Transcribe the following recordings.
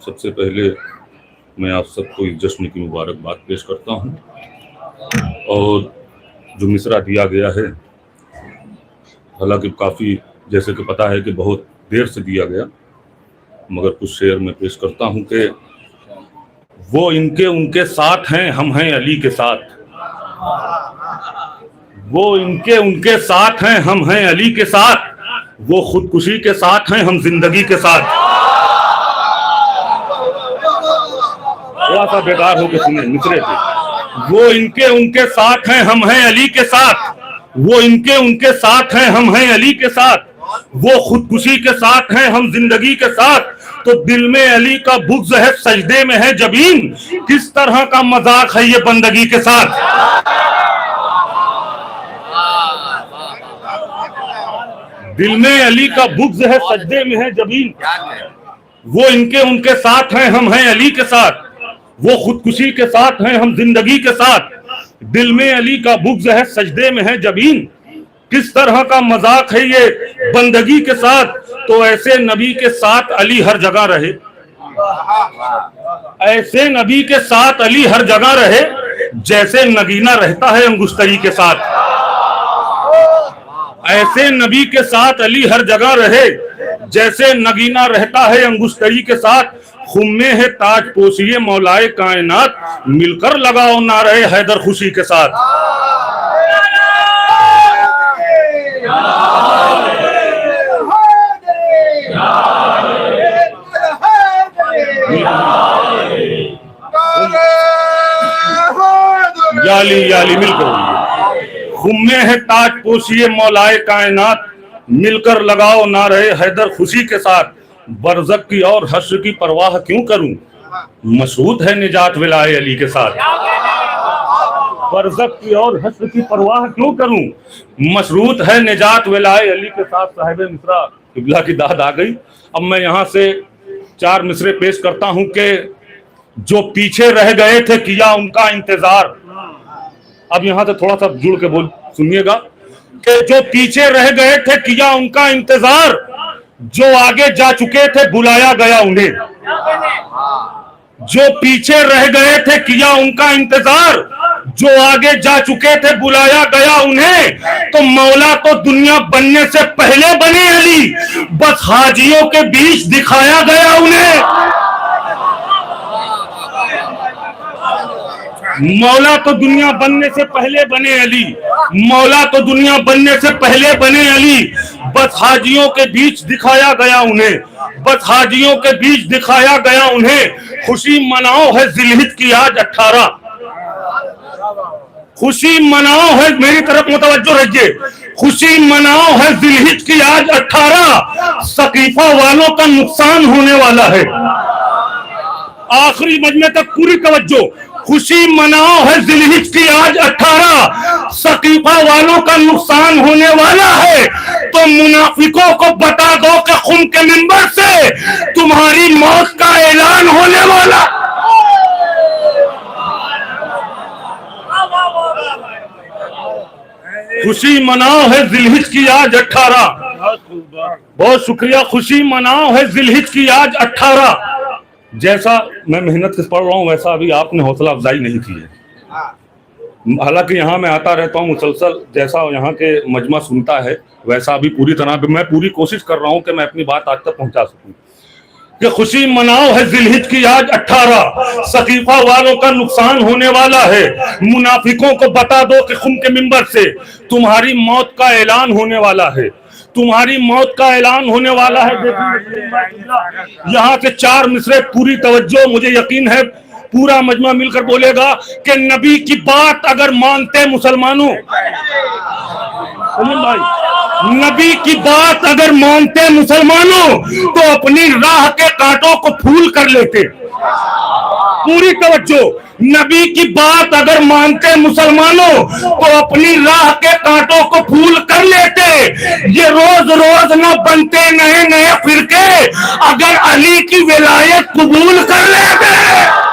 सबसे पहले मैं आप सबको इस जश्न की मुबारकबाद पेश करता हूँ। और जो मिसरा दिया गया है, हालांकि काफ़ी जैसे कि पता है कि बहुत देर से दिया गया, मगर कुछ शेर में पेश करता हूँ कि वो इनके उनके साथ हैं, हम हैं अली के साथ। वो इनके उनके साथ हैं, हम हैं अली के साथ। वो खुदकुशी के साथ हैं, हम जिंदगी के साथ। थोड़ा सा बेकार होकर सुने मिसरे थे। वो इनके उनके साथ हैं, हम हैं अली के साथ। वो इनके उनके साथ हैं, हम हैं अली के साथ। वो खुदकुशी के साथ हैं, हम जिंदगी के साथ। तो दिल में अली का बुग़्ज़ है, सजदे में है जबीन। किस तरह का मजाक है ये बंदगी के साथ। दिल में अली का बुग़्ज़ है, सजदे में है जबीन। वो इनके उनके साथ हैं, हम हैं अली के साथ। वो खुदकुशी के साथ हैं, हम जिंदगी के साथ। दिल में अली का बुग़्ज़ है, सजदे में है जबीन। किस तरह का मजाक है ये बंदगी के साथ। तो ऐसे नबी के साथ अली हर जगह रहे। ऐसे नबी के साथ अली हर जगह रहे, जैसे नगीना रहता है अंगुश्तरी के साथ। ऐसे नबी के साथ अली हर जगह रहे, जैसे नगीना रहता है अंगुश्तरी के साथ। खुम्मे है ताज पोशिए मौलाए कायनात, मिलकर लगाओ नारे हैदर खुशी के साथ। याली याली मिलकर खुम्मे है ताज पोशिए मौलाए कायनात, मिलकर लगाओ नारे हैदर खुशी के साथ। बरज़क की और हश्र की परवाह क्यों करूं, मशहूद है निजात विलाए अली के साथ। बरज़क की और हश्र की परवाह क्यों करूं, मशरूत है निजात विलाए अली के साथ। साहिब मिसरा किबला की दाद आ गई। अब मैं यहाँ से 4 मिसरे पेश करता हूं कि जो पीछे रह गए थे किया उनका इंतजार। अब यहाँ से थोड़ा सा जुड़ के बोल सुनिएगा कि जो पीछे रह गए थे किया उनका इंतजार। जो आगे जा चुके थे बुलाया गया उन्हें। जो पीछे रह गए थे किया उनका इंतजार। जो आगे जा चुके थे बुलाया गया उन्हें। तो मौला तो दुनिया बनने से पहले बने अली, बस हाजियों के बीच दिखाया गया उन्हें। मौला तो दुनिया बनने से पहले बने अली, मौला तो दुनिया बनने से पहले बने अली, बस हाजियों के बीच दिखाया गया उन्हें। बस हाजियों के बीच दिखाया गया उन्हें। खुशी मनाओ है जिलहिज की आज 18। खुशी मनाओ है, मेरी तरफ मुतवज्जो रहिए। खुशी मनाओ है जिलहिज की आज 18। सकीफा वालों का नुकसान होने वाला है। आखिरी मजमे तक पूरी तवज्जो। खुशी मनाओ है जिलहिज की आज 18। सकीफा वालों का नुकसान होने वाला है। तो मुनाफिकों को बता दो कि खुम के मिंबर से तुम्हारी मौत का ऐलान होने वाला। खुशी मनाओ है जिलहिज की आज 18। बहुत शुक्रिया। खुशी मनाओ है जिलहिज की आज 18। जैसा मैं मेहनत से पढ़ रहा हूँ वैसा अभी आपने हौसला अफजाई नहीं की है। हालांकि यहाँ मैं आता रहता हूँ मुसलसल, जैसा यहाँ के मजमा सुनता है वैसा अभी पूरी तरह मैं पूरी कोशिश कर रहा हूँ कि मैं अपनी बात आज तक पहुँचा सकूँ। कि खुशी मनाओ है जिलहिज की आज 18। सकीफा वालों का नुकसान होने वाला है। मुनाफिकों को बता दो कि खुम के मिंबर से तुम्हारी मौत का ऐलान होने वाला है। तुम्हारी मौत का ऐलान होने वाला है। यहाँ से 4 मिसरे पूरी तवज्जो, मुझे यकीन है पूरा मजमा मिलकर बोलेगा कि नबी की बात अगर मानते मुसलमानों, भाई नबी की बात अगर मानते मुसलमानों तो अपनी राह के कांटों को फूल कर लेते। पूरी तवज्जो। नबी की बात अगर मानते मुसलमानों तो अपनी राह के कांटों को फूल कर लेते। ये रोज रोज न बनते नए नए फिरके, अगर अली की विलायत कबूल कर लेते।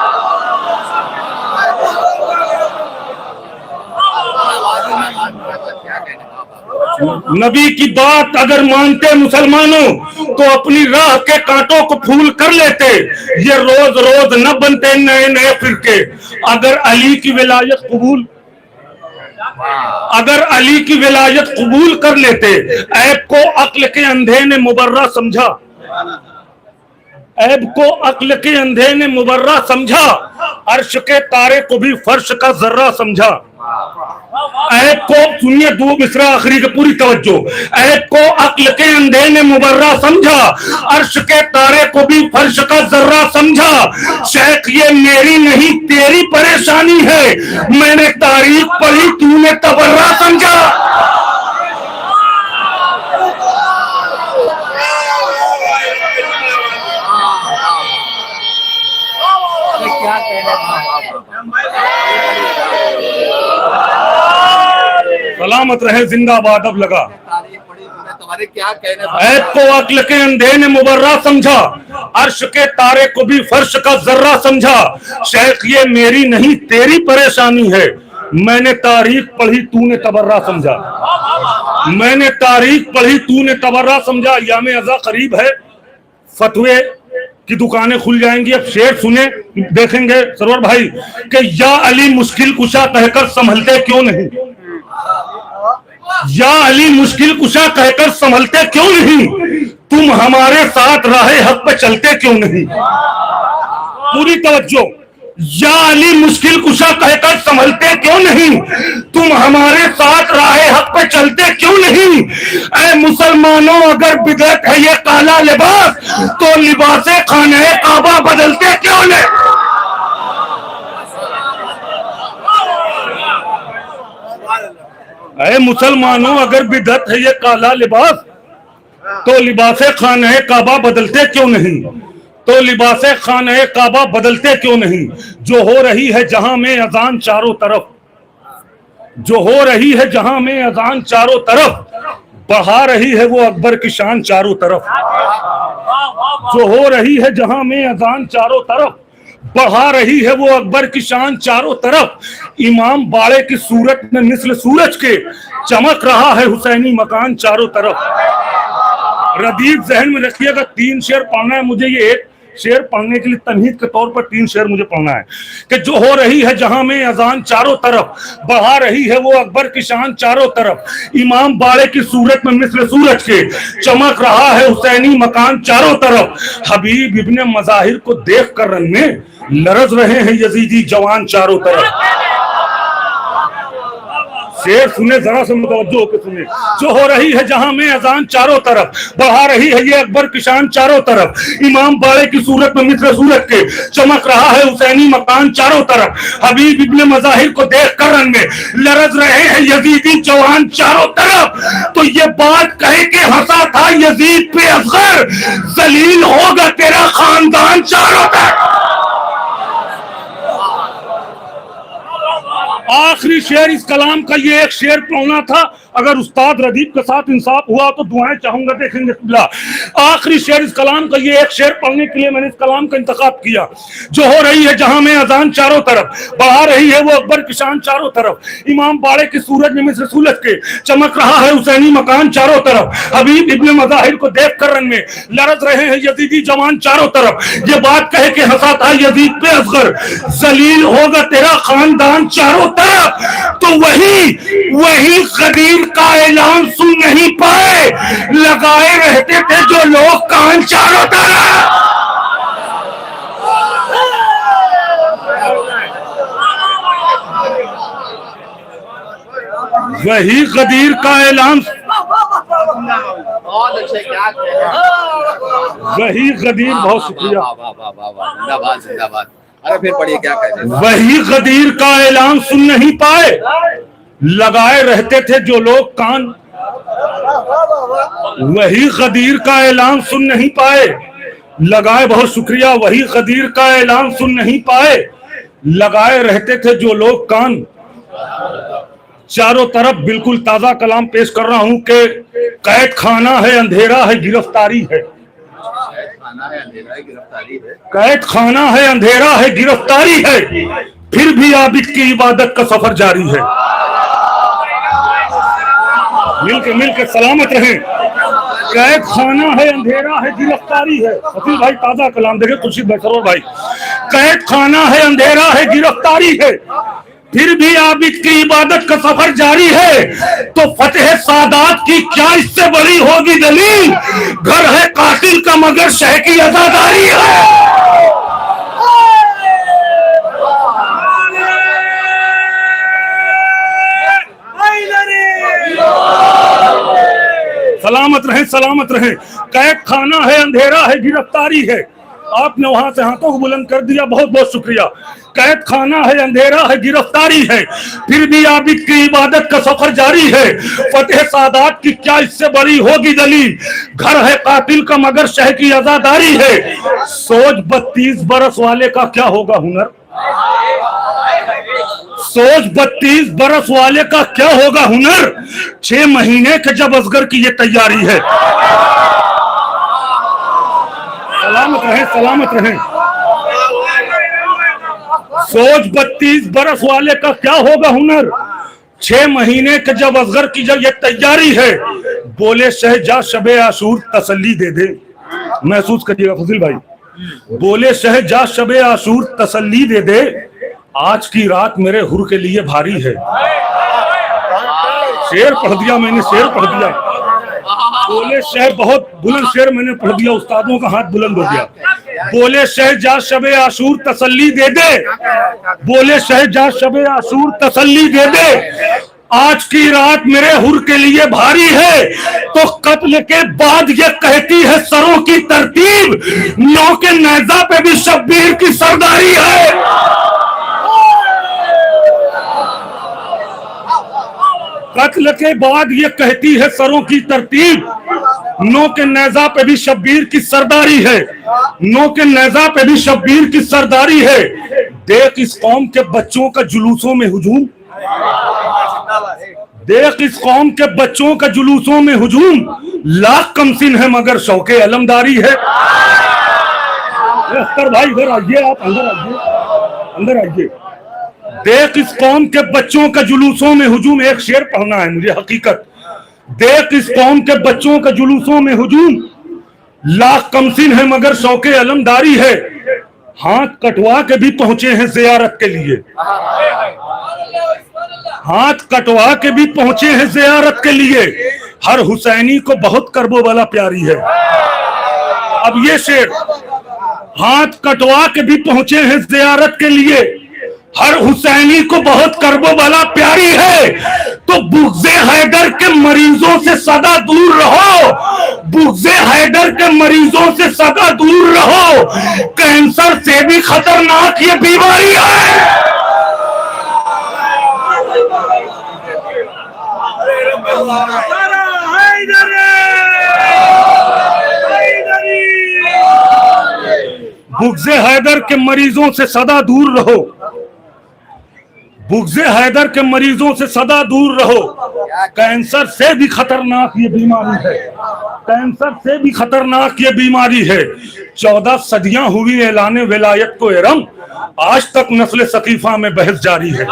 नबी की बात अगर मानते मुसलमानों तो अपनी राह के कांटों को फूल कर लेते, ये रोज रोज न बनते नए नए फिरके। अगर अली की विलायत कबूल कर लेते, ऐब को अक्ल के अंधे ने मुबर्रा समझा, ऐब को अक्ल के अंधे ने मुबर्रा समझा, अर्श के तारे को भी फर्श का जर्रा समझा। ऐब को, सुनिए दो मिसरा आखिरी की पूरी तवज्जो, ऐब को अक्ल के अंधे ने मुबर्रा समझा, अर्श के तारे को भी फर्श का जर्रा समझा। शेख ये मेरी नहीं तेरी परेशानी है, मैंने तारीख पढ़ी तूने तबर्रा समझा। सलामत रहे, जिंदाबाद। अब लगा तुम्हारे क्या कहने। ऐब को अक्ल के अंधे ने मुबर्रा समझा, अर्श के तारे को भी फर्श का जर्रा समझा। शेख ये मेरी नहीं तेरी परेशानी है, मैंने तारीख पढ़ी तूने तबर्रा समझा, मैंने तारीख पढ़ी तूने तबर्रा समझा। याम अज़ा करीब है, फतवे की दुकानें खुल जाएंगी। अब शेर सुने, देखेंगे सरवर भाई कि या अली मुश्किल कुशा कहकर संभलते क्यों नहीं, या अली मुश्किल कुशा कहकर संभलते क्यों नहीं, तुम हमारे साथ राहे हक पे चलते क्यों नहीं। पूरी तवज्जो, या अली मुश्किल कुशा कहकर संभलते क्यों नहीं, तुम हमारे साथ राहे हक पे चलते क्यों नहीं। ऐ मुसलमानों अगर बिदअत है ये काला लिबास, तो लिबासे खाने काबा बदलते क्यों नहीं। ऐ मुसलमानों अगर बिदअत है ये काला लिबास, तो लिबासे खाने काबा बदलते क्यों नहीं, तो लिबासे खाने काबा बदलते क्यों नहीं। जो हो रही है जहां में अजान चारों तरफ, जो हो रही है जहां में अजान चारों तरफ, बढ़ा रही है वो अकबर की शान चारों तरफ। जो हो रही है जहां में अजान चारों तरफ, बढ़ा रही है वो अकबर की शान चारों तरफ। इमाम बाड़े की सूरत में मिस्ल सूरज के, चमक रहा है हुसैनी मकान चारों तरफ। रदीफ जहन में रखिएगा, 3 शेर पढ़ना है मुझे। ये एक शेर पढ़ने के लिए तमहीद के तौर पर 3 शेर मुझे पढ़ना है कि जो हो रही है जहां में अजान चारों तरफ, बढ़ा रही है वो अकबर की शान चारों तरफ। इमाम बाड़े की सूरत में मिस्ल सूरज के, चमक रहा है हुसैनी मकान चारों तरफ। हबीब इब्ने मज़ाहिर को देख कर रन में लरज रहे हैं यजीदी जवान चारों तरफ। शेर सुने, जरा से मुतवज्जो होकर सुने। जो हो रही है जहां में अजान चारों तरफ, बढ़ा रही है ये अकबर की शान चारों तरफ। इमाम बाड़े की सूरत में मिस्र सूरत के, चमक रहा है हुसैनी मकान चारों तरफ। हबीब इब्ने मज़ाहिर को देख कर रन में लरज रहे हैं यजीदी जवान चारों तरफ। तो ये बात कहे के हंसा था यजीद पे असगर, जलील होगा तेरा खानदान चारों तरफ। आखिरी शेर इस कलाम का ये एक शेर पढ़ना था। अगर उस्ताद रदीफ के साथ इंसाफ हुआ तो दुआएं चाहूंगा, देखेंगे। आखिरी शेर इस कलाम का ये एक शेर पढ़ने के लिए मैंने इस कलाम का इंतखाब किया। जो हो रही है जहां में अजान चारों तरफ, बढ़ा रही है वो अकबर की शान चारों तरफ। इमाम बाड़े की सूरज में मिस्र सूरज के, चमक रहा है हुसैनी मकान चारों तरफ। हबीब इब्ने मज़ाहिर को देख कर रन में लरज रहे हैं यजीदी जवान चारों तरफ। ये बात कहे के हंसा था यजीद पे असगर, जलील होगा तेरा खानदान चारों तरफ। तो वही कदीर का ऐलान सुन नहीं पाए, लगाए रहते थे जो लोग कान चारों तरफ। वही कदीर का ऐलान, बहुत अच्छे, क्या वही कदीर, बहुत शुक्रिया, जिंदाबाद जिंदाबाद। अरे फिर पढ़िए क्या कहते हैं। वही कदीर का ऐलान सुन नहीं पाए, लगाए रहते थे जो लोग कान। वही कदीर का ऐलान सुन नहीं पाए, लगाए, बहुत शुक्रिया, वही कदीर का ऐलान सुन नहीं पाए, लगाए रहते थे जो लोग कान चारों तरफ। बिल्कुल ताजा कलाम पेश कर रहा हूं कि कैद खाना है, अंधेरा है, गिरफ्तारी है। कैद खाना है, अंधेरा है, गिरफ्तारी है, फिर भी आबिद की इबादत का सफर जारी है। मिलके सलामत रहें। कैद खाना है, अंधेरा है, गिरफ्तारी है। फकीर भाई ताजा कलाम देखे, खुर्शीद भाई, सरोवर भाई। कैद खाना है, अंधेरा है, गिरफ्तारी है, फिर भी आबिद की इबादत का सफर जारी है। तो फतेह सादात की क्या इससे बड़ी होगी दलील, घर है कातिल का मगर शह की अज़ादारी है। सलामत रहे, सलामत रहे। कैद खाना है, अंधेरा है, गिरफ्तारी है। आपने वहां से हाथों को बुलंद कर दिया, बहुत बहुत शुक्रिया। कैद खाना है, अंधेरा है, गिरफ्तारी है, फिर भी आबिद की इबादत का सफर जारी है। फतेह सादात की क्या इससे बड़ी होगी दलील, घर है कातिल का मगर शह की अज़ादारी है। सोच 32 बरस वाले का क्या होगा हुनर, सोच 32 बरस वाले का क्या होगा हुनर, 6 महीने के जब असगर की ये तैयारी है। सलामत रहे, सलामत रहे। सोच 32 बरस वाले का क्या होगा हुनर, 6 महीने के जब असगर की जब ये तैयारी है। बोले शहजा शबे आशूर तसल्ली दे दे, महसूस करिएगा फजील भाई। बोले शहजा शबे आशूर तसल्ली दे दे, आज की रात मेरे हुर के लिए भारी है। शेर पढ़ दिया मैंने, शेर पढ़ दिया। बोले शहर, बहुत बुलंद शेर मैंने पढ़ दिया, उस्तादों का हाथ बुलंद हो गया। बोले शहजा शबे आशूर तसल्ली दे दे, बोले शहजा शबे आशूर तसल्ली दे दे, आज की रात मेरे हुर के लिए भारी है। तो कत्ल के बाद ये कहती है सरों की तरतीब, नौ के नेज़ा पे भी शब्बीर की सरदारी है। कत्ल के बाद ये कहती है सरों की तरतीब, नौ के नेज़ा पे भी शब्बीर की सरदारी है, नौ के नेज़ा पे भी शब्बीर की सरदारी है। देख इस कौम के बच्चों का जुलूसों में हुजूम, देख इस कौम के बच्चों का जुलूसों में हुजूम, लाख कमसिन है मगर शौके अलमदारी है। अख्तर भाई इधर आइए, आप अंदर आइए, अंदर आइए। देख इस कौम के बच्चों का जुलूसों में हुजूम, एक शेर पढ़ना है मुझे हकीकत। देख इस कौम के बच्चों का जुलूसों में हुजूम, लाख कमसिन है मगर शौके अलमदारी है। हाथ कटवा के भी पहुंचे हैं जियारत के लिए, हाथ कटवा के भी पहुंचे हैं जियारत के लिए, हर हुसैनी को बहुत करबो वाला प्यारी है। अब ये शेर, हाथ कटवा के भी पहुंचे हैं जियारत के लिए, हर हुसैनी को बहुत करबो वाला प्यारी है। तो बुग़्ज़े हैदर के मरीजों से सदा दूर रहो, बुग़्ज़े हैदर के मरीजों से सदा दूर रहो, कैंसर से भी खतरनाक ये बीमारी है। बुग़्ज़े हैदर के मरीजों से सदा दूर रहो, बुग़्ज़े हैदर के मरीजों से सदा दूर रहो, कैंसर से भी खतरनाक ये बीमारी है, कैंसर से भी खतरनाक ये बीमारी है। 14 सदियां हुई ऐलाने विलायत को इरम, आज तक नस्ल सकीफा में बहस जारी है।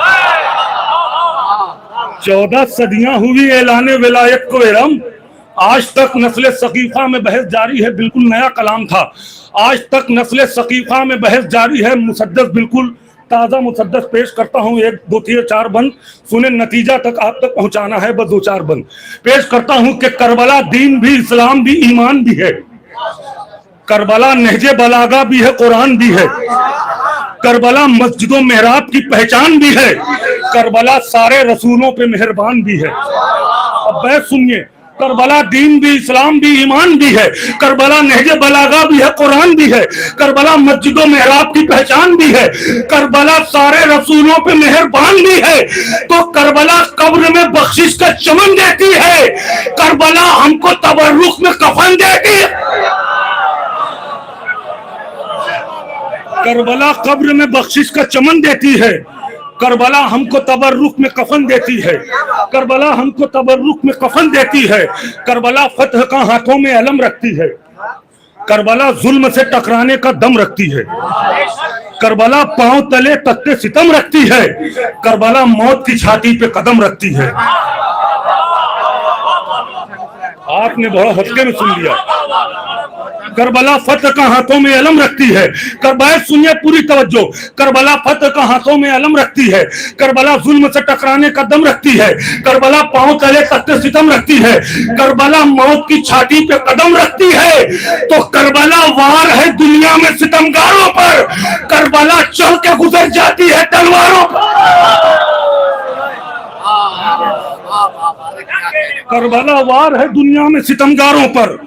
14 सदियां हुई ऐलाने विलायत को इरम, आज तक नस्ल सकीफा में बहस जारी है। बिल्कुल नया कलाम था, आज तक नस्ल सकीफा में बहस जारी है। मुसद्दस बिल्कुल ताजा मुसद्दस पेश करता हूं, 1 2 3 4 बंद सुने, नतीजा तक आप तक पहुंचाना है, बस 2 4 बंद पेश करता हूं कि करबला दीन भी, इस्लाम भी, ईमान भी है, करबला नहजे बलागा भी है, कुरान भी है, करबला मस्जिदों मेहराब की पहचान भी है, करबला सारे रसूलों पे मेहरबान भी है। अब बैठ सुनिए, करबला दीन भी, इस्लाम भी, ईमान भी है, करबला नहजे बलागा भी है, कुरान भी है, करबला मस्जिदों मेहराब की पहचान भी है, करबला सारे रसूलों पे मेहरबान भी है। तो करबला कब्र में बख्शिश का चमन देती है, करबला हमको तबर्रुक में कफन देती है। करबला कब्र में बख्शिश का चमन देती है, करबला हमको तबर्रुक में कफन देती है, करबला हमको तबर्रुक में कफन देती है, करबला फतह का हाथों में अलम रखती है, करबला जुल्म से टकराने का दम रखती है, करबला पांव तले तख्ते सितम रखती है, करबला मौत की छाती पे कदम रखती है। आपने बड़ा हल्के में सुन लिया। करबला फतह का हाथों में अलम रखती है। करबला सुनिए पूरी तवज्जो। करबला फतह का हाथों में अलम रखती है। करबला जुल्म से टकराने का दम रखती है। करबला पांव तले तख्ते सितम रखती है। करबला मौत की छाती पे कदम रखती है। तो करबला वार है दुनिया में सितमगारों पर। करबला चल के गुजर जाती है तलवारों पर। करबला वार है दुनिया में सितमगारों पर।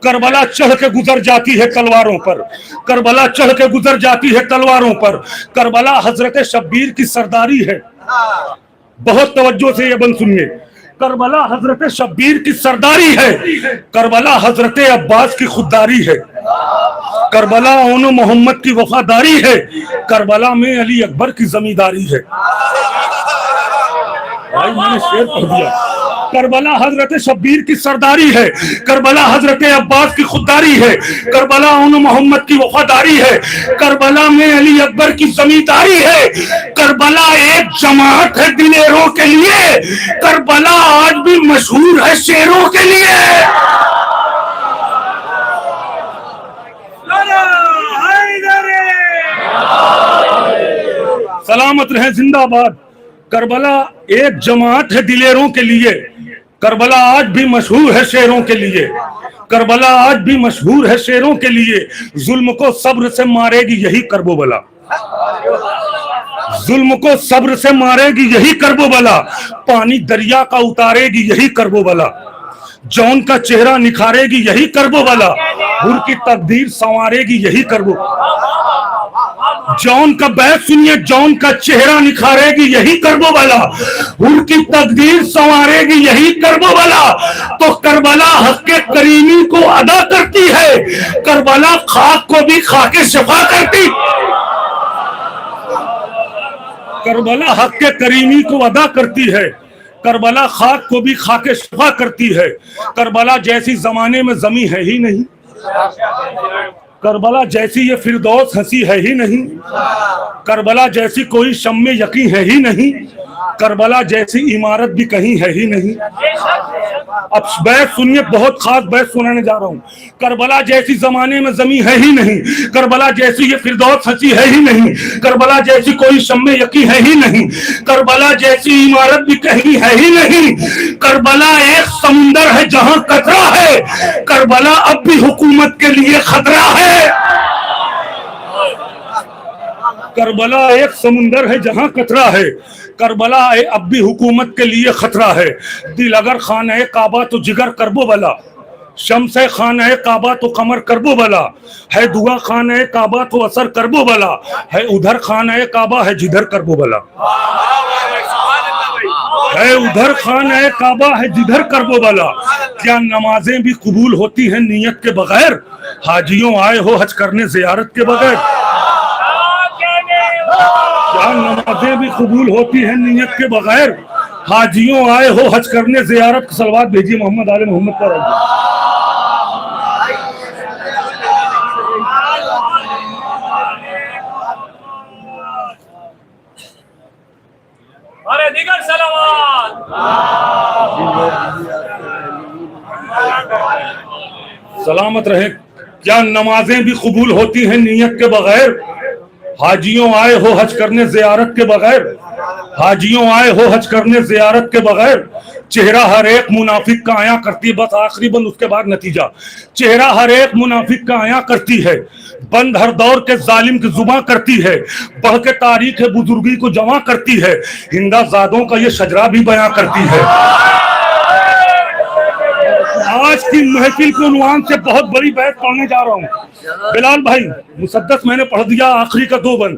करबला चढ़ के गुजर जाती है तलवारों पर। करबला चढ़ के गुजर जाती है तलवारों पर। करबला हजरत शब्बीर की सरदारी है। बहुत तवज्जो से ये बंद सुनिए। करबला हजरत शब्बीर की सरदारी है। करबला हजरत अब्बास की खुददारी है। करबला ओनो मोहम्मद की वफादारी है। करबला में अली अकबर की जमींदारी है। भाई मैंने शेर पढ़ दिया। करबला हजरत शब्बीर की सरदारी है। करबला हजरत अब्बास की खुददारी है। करबला उन मोहम्मद की वफादारी है। करबला में अली अकबर की जमींदारी है। करबला एक जमात है दिलेरों के लिए। करबला आज भी मशहूर है शेरों के लिए। सलामत रहे, जिंदाबाद। करबला एक जमात है दिलेरों के लिए। करबला आज भी मशहूर है शेरों के लिए। करबला आज भी मशहूर है शेरों के लिए। जुल्म को सब्र से मारेगी यही करबोबला। जुल्म को सब्र से मारेगी यही करबोबला। पानी दरिया का उतारेगी यही करबोबला। जौन का चेहरा निखारेगी यही करबोबला। हुर की तकदीर संवारेगी यही करबो। जौन का बैत सुनिए, जौन का चेहरा निखारेगी यही करबोबला। उनकी तकदीर संवारेगी यही करबोबला। तो करबला हक के करीमी को अदा करती है। करबला खाक को भी खाके शफा करती। करबला हक के करीमी को अदा करती है। करबला खाक को भी खाके शफा करती है। करबला जैसी जमाने में जमी है ही नहीं। करबला जैसी ये फिरदौस हंसी है ही नहीं। करबला जैसी कोई शम्मे यकीन है ही नहीं। करबला जैसी इमारत भी कहीं है ही नहीं। अब बैत सुनिए, बहुत खास बैत सुनाने जा रहा हूँ। करबला जैसी जमाने में जमी है ही नहीं। करबला जैसी ये फिरदौस हंसी है ही नहीं। करबला जैसी कोई शम्मे यकीन है ही नहीं। करबला जैसी इमारत भी कहीं है ही नहीं। करबला एक समुंदर है जहां कतरा है। करबला अब भी हुकूमत के लिए खतरा है। करबला एक समुंदर है जहां कतरा है। करबला अब भी हुकूमत के लिए खतरा है। दिल अगर खाना काबा तो जिगर करबो बला। शम्स खाना काबा तो कमर करबो बला। है दुआ खाना काबा तो असर करबो बला। है उधर खाना काबा है जिधर करबो बला। है उधर खाना काबा है जिधर करबो बला। क्या नमाजें भी कबूल होती हैं नियत के बगैर। हाजियों आए हो हज करने जियारत के बगैर। क्या नमाजें भी कबूल होती हैं नियत के बगैर। हाजियों आए हो हज करने जियारत। सलवात भेजिए मोहम्मद आले मोहम्मद पर। अरे दिगर सलावत। सलामत रहे। क्या नमाजें भी कबूल होती हैं नियत के बगैर। हाजियों आए हो हज करने जियारत के बगैर। हाजियों आए हो हज करने जियारत के बगैर। चेहरा हर एक मुनाफिक का आया करती है। बस आखिरी बंद, उसके बाद नतीजा। चेहरा हर एक मुनाफिक का आया करती है। बंद हर दौर के जालिम की जुबां करती है। बढ़ के तारीख बुजुर्गी को जमा करती है। हिंदा जादों का ये शजरा भी बयां करती है। आज की महफिल के उन्वान से बहुत बड़ी बात पढ़ने जा रहा हूँ। बिलाल भाई मुसद्दस मैंने पढ़ दिया आखिरी का 2 बंद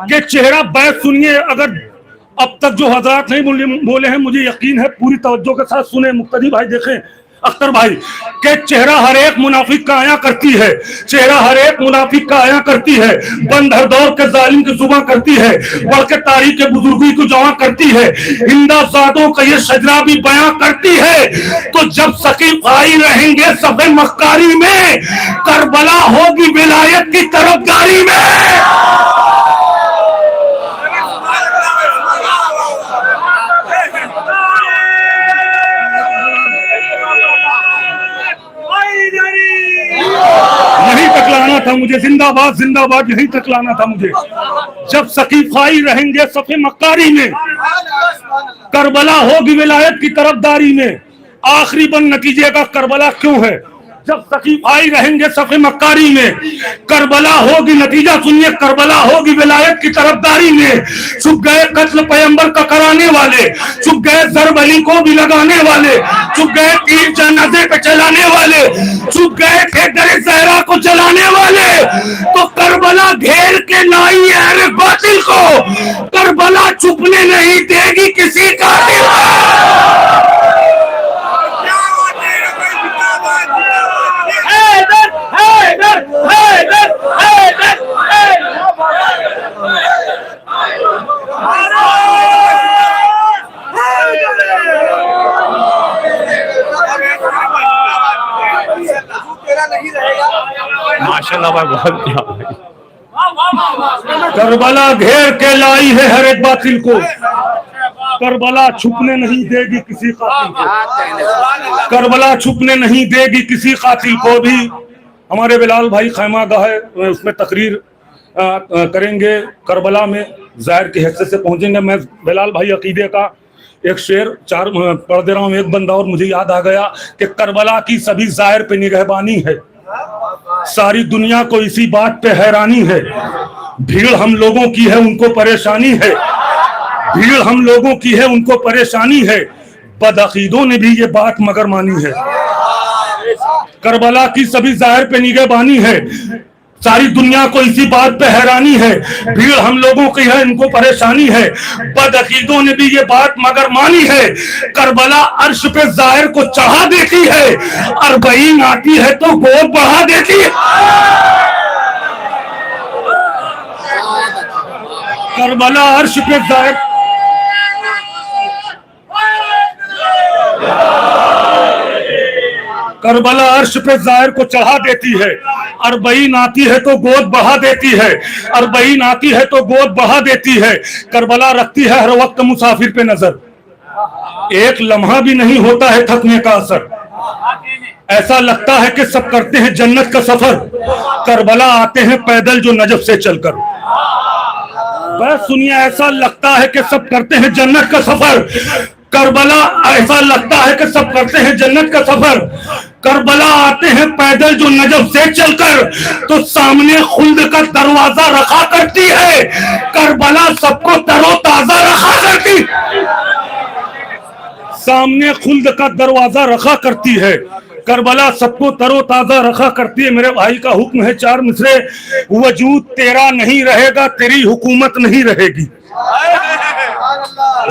के चेहरा बैत सुनिए। अगर अब तक जो हजरात नहीं बोले हैं, मुझे यकीन है पूरी तवज्जो के साथ सुने। मुक्तदी भाई देखें, अख्तर भाई के चेहरा हर एक मुनाफिक का आया करती है। चेहरा हर एक मुनाफिक का आया करती है। बंद हर दौर के जालिम की जुबां करती है। बढ़ के तारीख के बुजुर्गी को जमा करती है। हिंदा जादों का ये शजरा भी बयां करती है। तो जब सकीफ आई रहेंगे सफे मक्कारी में। करबला होगी विलायत की तरफदारी में। जिंदाबाद जिंदाबाद यहीं तक लाना था मुझे। जब सकीफाई रहेंगे सफे मक्कारी में, करबला होगी विलायत की तरफदारी में। आखिरी बन नतीजे का करबला क्यों है? जब सकीफाई रहेंगे सफे मक्कारी में, करबला होगी नतीजा सुनिए, करबला होगी विलायत की तरफदारी में। चुप गए कत्ल पैगंबर का कराने वाले, चुप गए ज़रब अली को भी लगाने वाले, चुप गए तीर जनाजे पे चलाने वाले, चुप गए थे दर ज़हरा को चलाने वाले। तो करबला घेर के लाई अहले बातिल को, करबला छुपने नहीं देगी किसी का माशाल्लाह भाई, बहुत क्या करबला घेर के लाई है हर एक बातिल को, करबला छुपने नहीं देगी किसी कातिल को, करबला छुपने नहीं देगी किसी कातिल को भी। हमारे बिलाल भाई खैमा गाहे उसमें तकरीर करेंगे, करबला में ज़ाहिर की हैसियत से पहुंचेंगे। मैं बिलाल भाई अकीदे का एक शेर चार पढ़ दे रहा हूँ, एक बंदा और मुझे याद आ गया कि करबला की सभी ज़ाहिर पे निगहबानी है, सारी दुनिया को इसी बात पे हैरानी है। भीड़ हम लोगों की है उनको परेशानी है, भीड़ हम लोगों की है उनको परेशानी है। बदअकीदों ने भी ये बात मगर मानी है। करबला की सभी ज़ाहिर पे निगहबानी है, सारी दुनिया को इसी बात पे हैरानी है। भीड़ हम लोगों की है इनको परेशानी है, बदअकीदों ने भी ये बात मगर मानी है। करबला अर्श पे ज़ाहिर को चढ़ा देती है, अरबईन आती है तो गोद बढ़ा देती है। करबला अर्श पे ज़ाहिर करबला अर्श पे ज़ाहिर को चढ़ा देती है, अरबईन आती है तो गोद बढ़ा देती है, अरबईन आती है तो गोद बढ़ा देती है। करबला रखती है हर वक्त मुसाफिर पे नजर, एक लम्हा भी नहीं होता है थकने का असर। ऐसा लगता है कि सब करते हैं जन्नत का सफर, करबला आते हैं पैदल जो नजफ से चलकर। बस सुनिए, ऐसा लगता है कि सब करते हैं जन्नत का सफर, करबला ऐसा लगता है कि सब करते हैं जन्नत का सफर। करबला आते हैं पैदल जो नजफ से चलकर, तो सामने खुल्द का दरवाजा रखा करती है, करबला सबको तरोताजा रखा करती, सामने खुल्द का दरवाजा रखा करती है, करबला सबको तरोताजा रखा करती है। मेरे भाई का हुक्म है चार मिसरे, वजूद तेरा नहीं रहेगा तेरी हुकूमत नहीं रहेगी,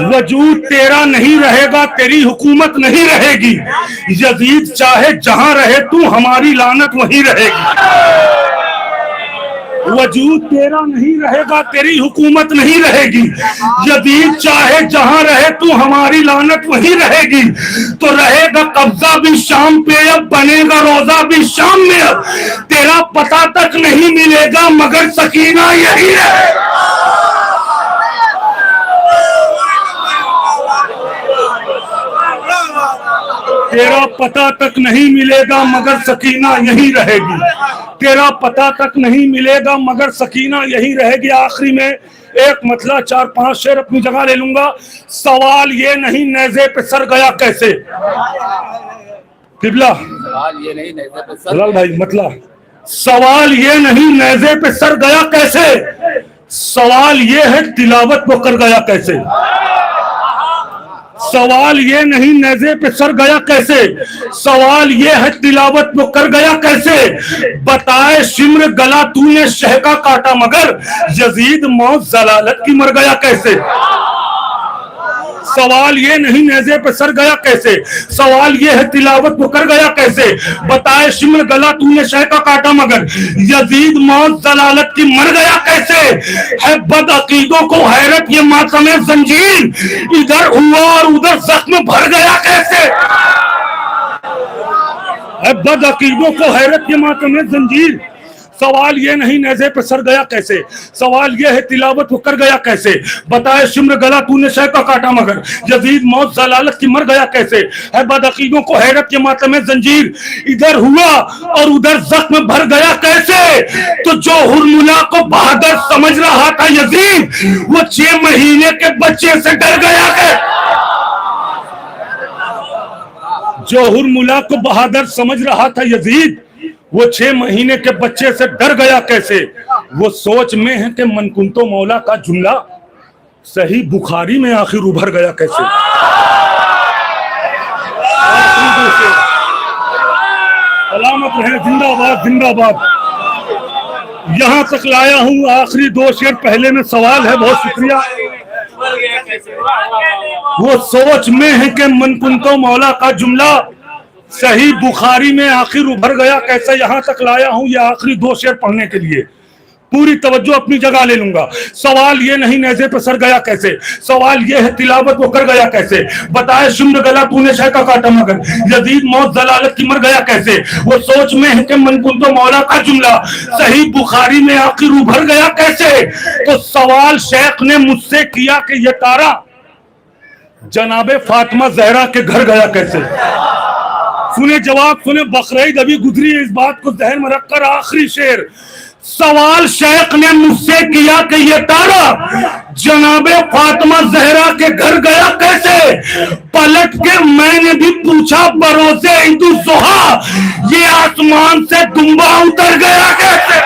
वजूद तेरा नहीं रहेगा तेरी हुकूमत नहीं रहेगी, यजीद चाहे जहां रहे तू हमारी लानत वहीं रहेगी। वजूद तेरा नहीं रहेगा तेरी हुकूमत नहीं रहेगी, यजीद चाहे जहां रहे तू हमारी लानत वहीं रहेगी। तो रहेगा कब्जा भी शाम पे, अब बनेगा रोजा भी शाम में, अब तेरा पता तक नहीं मिलेगा मगर सकीना यही रहेगा। तेरा पता तक नहीं मिलेगा मगर सकीना यही रहेगी, तेरा पता तक नहीं मिलेगा मगर सकीना यही रहेगी। आखिरी में एक मतला चार पांच शेर अपनी जगह ले लूंगा। सवाल ये नहीं नेज़े पे सर गया कैसे, किबला सवाल ये नहीं नेज़े पे बिलाल भाई मतला, सवाल ये नहीं नेज़े पे सर गया कैसे, सवाल ये है तिलावत वो कर गया कैसे। सवाल ये नहीं नेज़े पे सर गया कैसे, सवाल ये है तिलावत वो कर गया कैसे। बताए शिम्र गला तूने शह का काटा मगर, यजीद मौत जलालत की मर गया कैसे। सवाल ये नहीं नेज़े पे सर गया कैसे, सवाल ये है तिलावत वो कर गया कैसे। बताए शिम्र गला तूने शह का काटा मगर, यजीद मौत जलालत की मर गया कैसे। है बदअकीदों को हैरत ये मातमे जंजीर, इधर हुआ और उधर जख्म भर गया कैसे। है बदअकीदों को हैरत ये मातमे जंजीर, सवाल ये नहीं नेज़े पे सर गया कैसे, सवाल ये है तिलावत वो कर गया कैसे। बताए शिम्र गला तूने शह का काटा मगर, यजीद मौत जलालत की मर गया कैसे। है बदअकीदों को हैरत के मातम में जंजीर, इधर हुआ और उधर जख्म भर गया कैसे। तो जो हुरमुला को बहादुर समझ रहा था यजीद, वो 6 महीने के बच्चे से डर गया कैसे। जो हुरमुला को बहादुर समझ रहा था यजीद, वो 6 महीने के बच्चे से डर गया कैसे। वो सोच में है कि मनकुंतो मौला का जुमला सही बुखारी में आखिर उभर गया कैसे। सलामत रहे, जिंदाबाद जिंदाबाद। यहां तक लाया हूं आखिरी 2 शेर, पहले में सवाल है, बहुत शुक्रिया। वो सोच में है कि मनकुंतो मौला का जुमला सही बुखारी में आखिर उभर गया कैसे। यहां तक लाया हूं ये आखिरी 2 शेर पढ़ने के लिए, पूरी तवज्जो अपनी जगह ले लूंगा। सवाल ये नहीं नेज़े पे सर गया कैसे, सवाल ये है तिलावत वो कर गया कैसे। बताए शिम्र गला तूने शह का काटा मगर, यजीद मौत जलालत की मर गया कैसे। वो सोच में है कि मनकुंतो मौला का जुमला सही बुखारी में आखिर उभर गया कैसे। तो सवाल शेख ने मुझसे किया कि ये तारा जनाबे फातिमा जहरा के घर गया कैसे। सुने जवाब, सुने बकरीद अभी गुजरी है, इस बात को ध्यान में रखकर आखिरी शेर। सवाल शेख ने मुझसे किया कि ये तारा जनाबे फातिमा जहरा के घर गया कैसे। पलट के मैंने भी पूछा बरोसे इंदु सुहा, ये आसमान से दुम्बा उतर गया कैसे।